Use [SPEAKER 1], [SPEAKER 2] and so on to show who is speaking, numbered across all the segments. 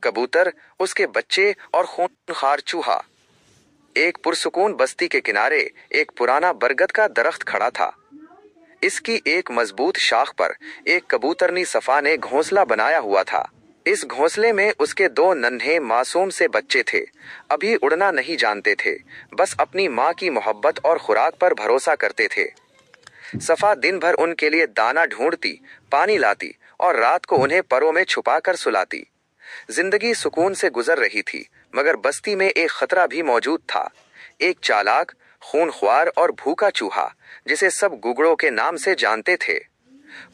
[SPEAKER 1] कबूतर, उसके बच्चे और खूंखार चूहा। एक पुरसुकून बस्ती के किनारे एक पुराना बरगद का दरख्त खड़ा था। इसकी एक मजबूत शाख पर एक कबूतरनी सफा ने घोंसला बनाया हुआ था। इस घोंसले में उसके 2 नन्हे मासूम से बच्चे थे। अभी उड़ना नहीं जानते थे, बस अपनी माँ की मोहब्बत और खुराक पर भरोसा करते थे। सफा दिन भर उनके लिए दाना ढूंढती, पानी लाती और रात को उन्हें परों में छुपाकर सुलाती। जिंदगी सुकून से गुजर रही थी, मगर बस्ती में एक खतरा भी मौजूद था। एक चालाक, खूनख्वार और भूखा चूहा, जिसे सब गुगड़ों के नाम से जानते थे।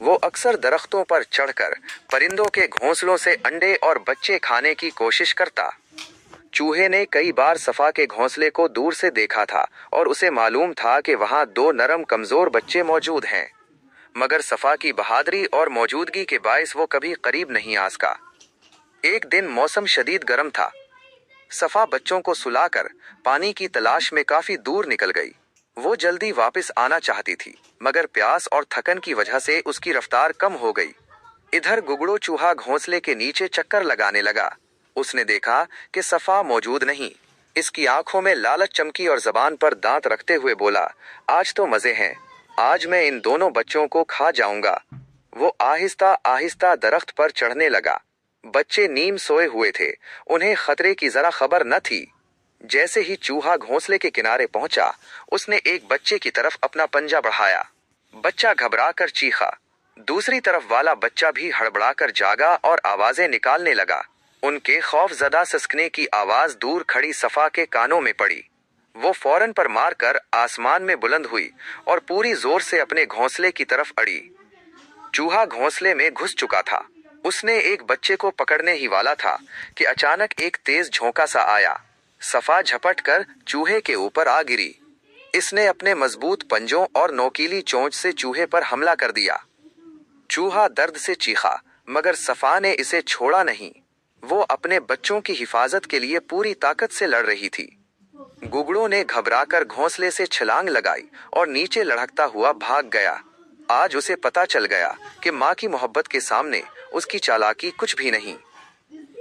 [SPEAKER 1] वो अक्सर दरख्तों पर चढ़कर परिंदों के घोंसलों से अंडे और बच्चे खाने की कोशिश करता। चूहे ने कई बार सफा के घोंसले को दूर से देखा था और उसे मालूम था कि वहां 2 नरम कमजोर बच्चे मौजूद हैं, मगर सफा की बहादुरी और मौजूदगी के बायस वो कभी करीब नहीं आ सका। एक दिन मौसम शदीद गर्म था। सफा बच्चों को सुलाकर पानी की तलाश में काफी दूर निकल गई। वो जल्दी वापस आना चाहती थी, मगर प्यास और थकन की वजह से उसकी रफ्तार कम हो गई। इधर गुगड़ो चूहा घोंसले के नीचे चक्कर लगाने लगा। उसने देखा कि सफा मौजूद नहीं। इसकी आंखों में लालच चमकी और जबान पर दांत रखते हुए बोला, आज तो मजे हैं, आज मैं इन दोनों बच्चों को खा जाऊंगा। वो आहिस्ता आहिस्ता दरख्त पर चढ़ने लगा। बच्चे नीम सोए हुए थे, उन्हें खतरे की जरा खबर न थी। जैसे ही चूहा घोंसले के किनारे पहुंचा, उसने एक बच्चे की तरफ अपना पंजा बढ़ाया। बच्चा घबराकर चीखा। दूसरी तरफ वाला बच्चा भी हड़बड़ाकर जागा और आवाजें निकालने लगा। उनके खौफजदा सिसकने की आवाज दूर खड़ी सफा के कानों में पड़ी। वो फौरन पर मारकर आसमान में बुलंद हुई और पूरी जोर से अपने घोंसले की तरफ अड़ी। चूहा घोंसले में घुस चुका था। उसने एक बच्चे को पकड़ने ही वाला था कि अचानक एक तेज झोंका सा आया। सफा झपट कर चूहे के ऊपर आ गिरी। इसने अपने मजबूत पंजों और नोकीली चोंच से चूहे पर हमला कर दिया। चूहा दर्द से चीखा, मगर सफा ने इसे छोड़ा नहीं। वो अपने बच्चों की हिफाजत के लिए पूरी ताकत से लड़ रही थी। गुगड़ों ने घबराकर घोंसले से छलांग लगाई और नीचे लढ़कता हुआ भाग गया। आज उसे पता चल गया कि माँ की मोहब्बत के सामने उसकी चालाकी कुछ भी नहीं।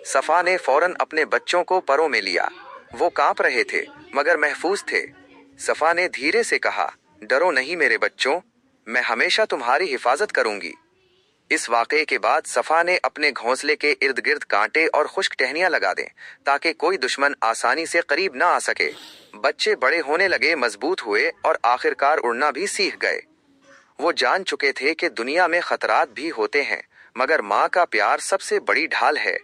[SPEAKER 1] सफा ने फौरन अपने बच्चों को परों में लिया। वो कांप रहे थे, मगर महफूज थे। सफा ने धीरे से कहा, डरो नहीं मेरे बच्चों, मैं हमेशा तुम्हारी हिफाजत करूंगी। इस वाकये के बाद सफा ने अपने घोंसले के इर्द गिर्द कांटे और खुश्क टहनियां लगा दें, ताकि कोई दुश्मन आसानी से करीब ना आ सके। बच्चे बड़े होने लगे, मजबूत हुए और आखिरकार उड़ना भी सीख गए। वो जान चुके थे कि दुनिया में खतरात भी होते हैं, मगर माँ का प्यार सबसे बड़ी ढाल है।